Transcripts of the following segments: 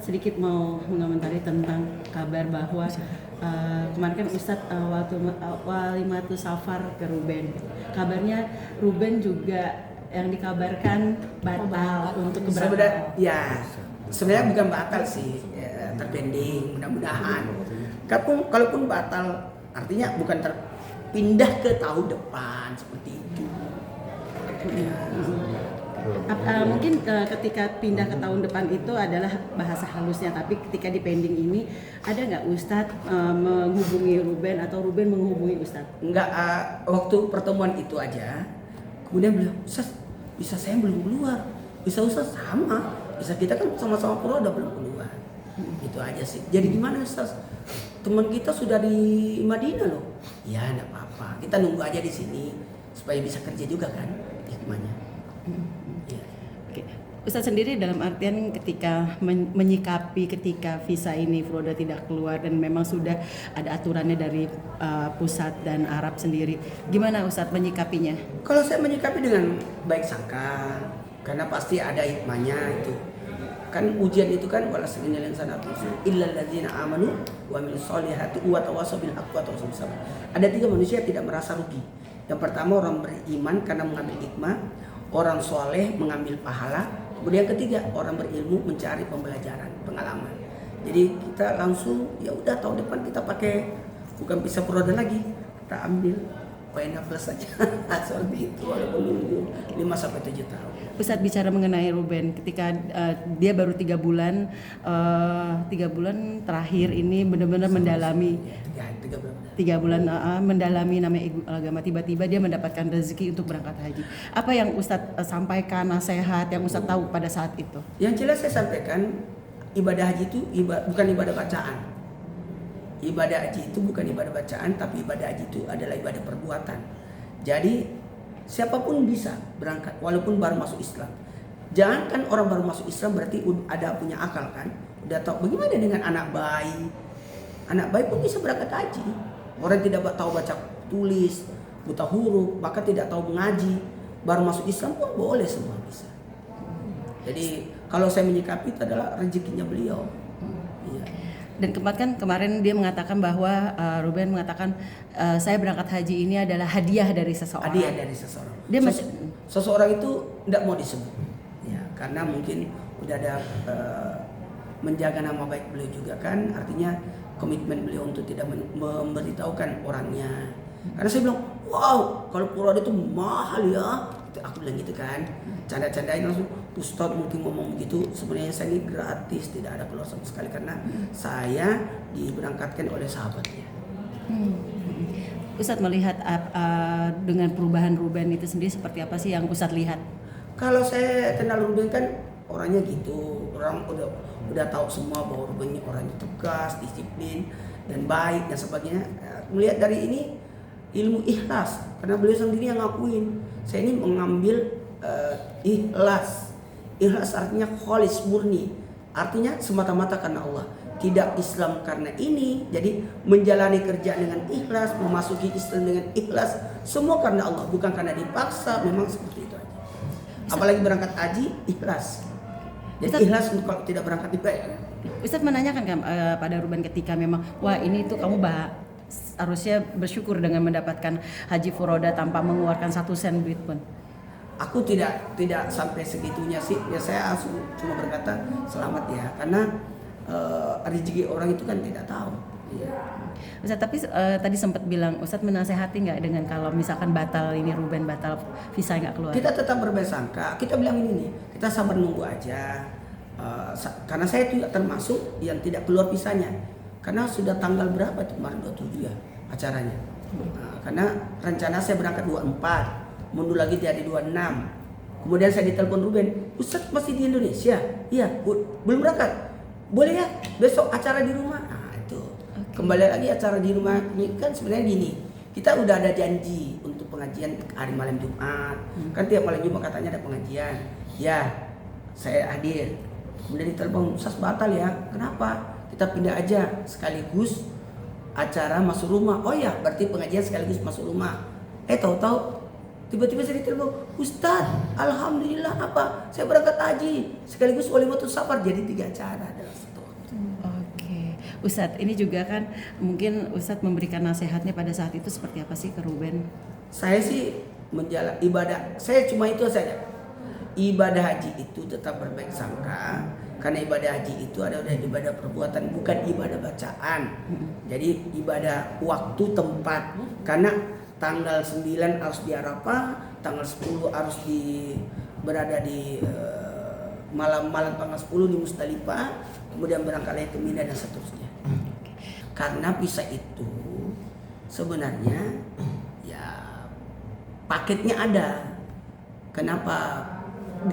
sedikit mau mengomentari tentang kabar bahwa kemarin kan Ustadz waktu Walimatus Safar ke Ruben, kabarnya Ruben juga yang dikabarkan batal untuk keberangkatan. Sebenarnya bukan batal sih, ya, terpending mudah-mudahan. Kalaupun batal, artinya bukan terpindah ke tahun depan seperti itu. Mungkin ketika pindah ke tahun depan itu adalah bahasa halusnya, tapi ketika di pending ini ada nggak Ustadz menghubungi Ruben atau Ruben menghubungi Ustadz? Enggak, waktu pertemuan itu aja, kemudian beliau, Ustaz, bisa saya belum keluar, bisa Ustaz sama, bisa kita kan sama-sama Furoda belum keluar, itu aja sih. Jadi gimana Ustaz? Teman kita sudah di Madinah loh. Ya enggak apa-apa, kita nunggu aja di sini supaya bisa kerja juga kan, hikmahnya. Ya. Oke. Ustadz sendiri dalam artian ketika menyikapi ketika visa ini Furoda tidak keluar dan memang sudah ada aturannya dari pusat dan Arab sendiri, gimana Ustadz menyikapinya? Kalau saya menyikapi dengan baik sangka, karena pasti ada hikmahnya itu. Kan ujian itu kan wala sakinal insana illal ladzina amanu wa amilus solihati wa tawassaw bil haqqi wa tawassaw bis sabr. Ada 3 manusia tidak merasa rugi. Yang pertama orang beriman karena mengambil hikmah, orang soleh mengambil pahala, kemudian yang ketiga orang berilmu mencari pembelajaran, pengalaman. Jadi kita langsung ya udah tahun depan kita pakai bukan visa Furoda lagi, kita ambil PNA plus saja. Seperti itu walaupun nunggu 5-7 tahun. Ustadz bicara mengenai Ruben ketika dia baru 3 bulan 3 bulan terakhir ini benar-benar mendalami ya, 3 bulan mendalami namanya agama, tiba-tiba dia mendapatkan rezeki untuk berangkat haji. Apa yang Ustadz sampaikan, nasihat yang Ustadz tahu pada saat itu? Yang jelas saya sampaikan ibadah haji itu bukan ibadah bacaan. Ibadah haji itu bukan ibadah bacaan, tapi ibadah haji itu adalah ibadah perbuatan. Jadi siapapun bisa berangkat walaupun baru masuk Islam. Jangankan orang baru masuk Islam berarti ada punya akal kan, udah tahu. Bagaimana dengan anak bayi? Anak bayi pun bisa berangkat haji. Orang tidak tahu baca tulis, buta huruf, bahkan tidak tahu mengaji, baru masuk Islam pun boleh, semua bisa. Jadi kalau saya menyikapi itu adalah rezekinya beliau. Iya. Dan kemarin dia mengatakan bahwa Ruben mengatakan saya berangkat haji ini adalah hadiah dari seseorang. Hadiah dari seseorang. Dia seseorang itu tidak mau disebut, ya, karena mungkin udah ada menjaga nama baik beliau juga kan, artinya komitmen beliau untuk tidak memberitahukan orangnya. Karena saya bilang, wow, kalau Furoda itu mahal ya. Aku bilang gitu kan, canda-candain langsung, Ustaz mungkin ngomong begitu, sebenarnya saya ini gratis, tidak ada keluar sama sekali karena saya diberangkatkan oleh sahabatnya. Ustadz melihat dengan perubahan Ruben itu sendiri seperti apa sih yang Ustadz lihat? Kalau saya kenal Ruben kan orangnya gitu, orang udah tahu semua bahwa Ruben orangnya tegas, disiplin dan baik dan sebagainya. Melihat dari ini ilmu ikhlas, karena beliau sendiri yang ngakuin, saya ini mengambil ikhlas. Ikhlas artinya kholis, murni, artinya semata-mata karena Allah, tidak Islam karena ini. Jadi menjalani kerja dengan ikhlas, memasuki Islam dengan ikhlas, semua karena Allah, bukan karena dipaksa. Memang seperti itu aja. Apalagi berangkat haji, ikhlas. Jadi ikhlas kalau tidak berangkat dibayar. Ustadz menanyakan kan pada Ruben ketika memang, wah ini tuh kamu harusnya bersyukur dengan mendapatkan haji Furoda tanpa mengeluarkan 1 sen duit pun. Aku tidak sampai segitunya sih. Ya saya cuma berkata selamat ya, karena rezeki orang itu kan tidak tahu. Ya. Ustadz, tapi tadi sempat bilang Ustadz menasehati nggak dengan kalau misalkan batal ini Ruben batal visa nggak keluar? Kita tetap berbaik sangka. Kita bilang ini nih, kita sabar nunggu aja. Karena saya juga termasuk yang tidak keluar visanya. Karena sudah tanggal berapa tuh kemarin 27 ya acaranya. Karena rencana saya berangkat 24. Mundur lagi jadi 26. Kemudian saya ditelepon Ruben, Ustadz masih di Indonesia? Iya, belum berangkat. Boleh ya, besok acara di rumah. Nah itu, kembali lagi acara di rumah. Ini kan sebenarnya gini, kita udah ada janji untuk pengajian hari malam Jumat. Kan tiap malam Jumat katanya ada pengajian. Ya, saya hadir. Kemudian ditelepon, Ustadz batal ya. Kenapa? Kita pindah aja sekaligus acara masuk rumah. Oh ya, berarti pengajian sekaligus masuk rumah. Tahu-tahu tiba-tiba saya ditelepon, Ustadz, alhamdulillah apa? Saya berangkat haji sekaligus Walimatus Safar, jadi 3 acara dalam 1 Ustadz, ini juga kan mungkin Ustadz memberikan nasihatnya pada saat itu seperti apa sih ke Ruben? Saya sih menjalankan ibadah, saya cuma itu saja. Ibadah haji itu tetap berbaik sangka, karena ibadah haji itu adalah ibadah perbuatan, bukan ibadah bacaan. Jadi ibadah waktu tempat, karena tanggal 9 harus di Arafah, tanggal 10 harus berada di malam tanggal 10 di Musdalifah, kemudian berangkat lagi ke Mina dan seterusnya. Karena visa itu sebenarnya ya paketnya ada. Kenapa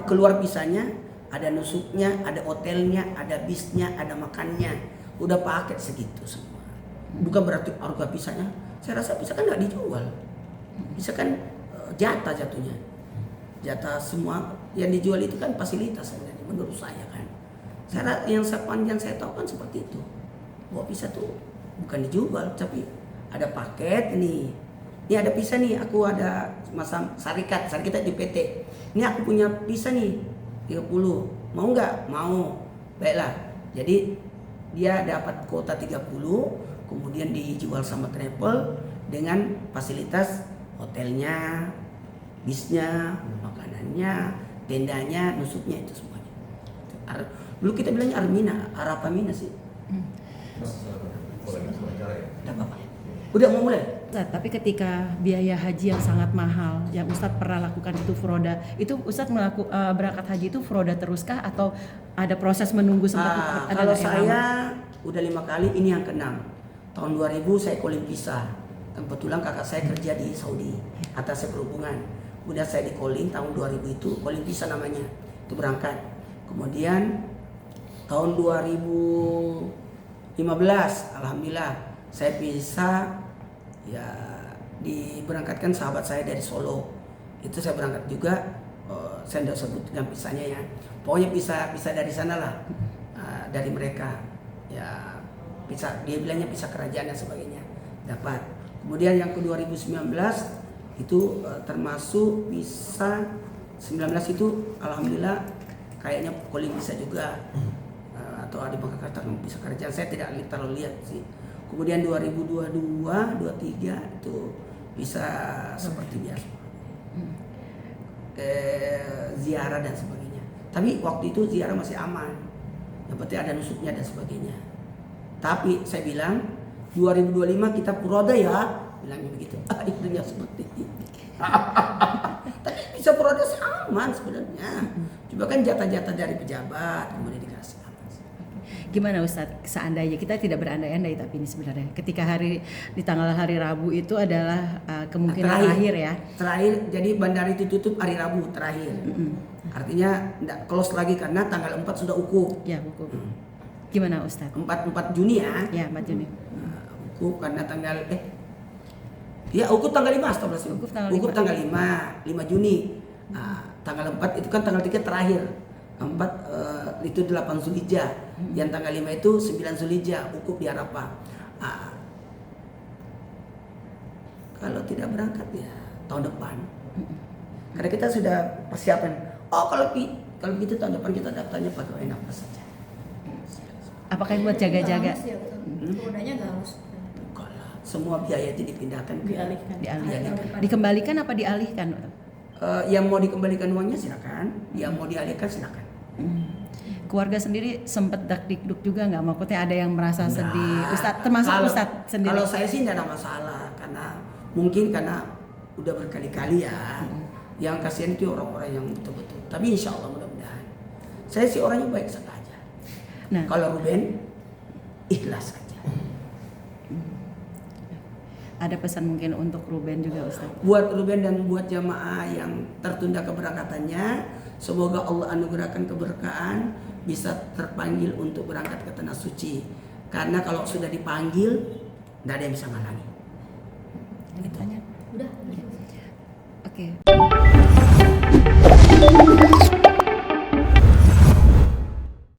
keluar visanya? Ada nusuknya, ada hotelnya, ada bisnya, ada makannya. Udah paket segitu semua. Bukan berarti harga visanya. Saya rasa visa kan nggak dijual. Visa kan jatah jatuhnya. Jatah semua yang dijual itu kan fasilitas sebenarnya menurut saya kan. Yang sepanjang saya tahu kan seperti itu. Bahwa visa tuh bukan dijual, tapi ada paket ini. Ini ada visa nih, aku ada masa syarikat di PT. Ini aku punya visa nih 30. Mau nggak? Mau. Baiklah. Jadi dia dapat kuota 30, kemudian dijual sama travel dengan fasilitas hotelnya, bisnya, makanannya, tendanya, nusuknya itu semuanya. Dulu kita bilangnya Arafah Mina sih. Udah apa? Udah mau mulai? Ustadz, tapi ketika biaya haji yang sangat mahal yang Ustadz pernah lakukan itu furoda, itu Ustadz berangkat haji itu furoda teruskah atau ada proses menunggu sempat? Kalau saya udah 5 kali, ini yang ke-6. Tahun 2000 saya calling visa. Kebetulan kakak saya kerja di Saudi, atas perhubungan. Udah saya di calling tahun 2000 itu, calling visa namanya. Itu berangkat. Kemudian tahun 2015 alhamdulillah saya bisa ya diberangkatkan sahabat saya dari Solo. Itu saya berangkat juga, saya tidak sebutkan visanya ya. Pokoknya bisa dari sana lah, dari mereka. Ya bisa, dia bilangnya bisa kerajaan dan sebagainya. Dapat. Kemudian yang ke 2019 itu termasuk bisa 19 itu alhamdulillah kayaknya calling bisa juga, atau ada kata bisa kerjaan, saya tidak terlalu lihat sih. Kemudian 2022, 23 itu bisa seperti biasa, ziarah dan sebagainya. Tapi waktu itu ziarah masih aman, yang penting ada nusuknya dan sebagainya. Tapi saya bilang 2025 kita puroda ya, bilangnya begitu. Itunya seperti itu. Tapi bisa puroda aman sebenarnya. Coba kan jatah-jatah dari pejabat kemudian dikasih. Gimana Ustadz, seandainya kita tidak berandai-andai, tapi ini sebenarnya ketika di tanggal hari Rabu itu adalah kemungkinan terakhir ya. Terakhir, jadi bandara itu tutup hari Rabu terakhir. Artinya tidak close lagi karena tanggal 4 sudah ukuf. Ya, ukuf. Gimana Ustadz? 4 Juni ya. Ya, 4 Juni. Ukuf karena tanggal ya ukuf tanggal 5 astagfirullah. Ukuf tanggal 5 Juni. Tanggal 4 itu kan tanggal 3 terakhir. 4 itu 8 Zulhijjah. Yang tanggal 5 itu 9 Zulhijjah, ukuf di Arafah. Kalau tidak berangkat ya tahun depan. Karena kita sudah persiapan. Oh kalau begitu tahun depan kita daftarnya pakai apa saja. Apakah buat jaga-jaga? Rodanya nggak harus. Semua biaya itu dipindahkan, dialihkan. Dikembalikan apa dialihkan? Yang mau dikembalikan uangnya silakan, yang mau dialihkan silakan. Keluarga sendiri sempat dak-dikduk juga nggak? Maksudnya ada yang merasa sedih, Ustadz, termasuk Ustadz sendiri? Kalau saya sih tidak ada masalah, karena mungkin karena udah berkali-kali ya. Yang kasihan itu orang-orang yang betul-betul. Tapi insya Allah mudah-mudahan. Saya sih orangnya baik saja. Nah, kalau Ruben ikhlas saja. Ada pesan mungkin untuk Ruben juga Ustadz? Buat Ruben dan buat jamaah yang tertunda keberangkatannya, semoga Allah anugerahkan keberkahan, bisa terpanggil untuk berangkat ke Tanah Suci. Karena kalau sudah dipanggil, tidak ada yang bisa menghalangi. Ditanya.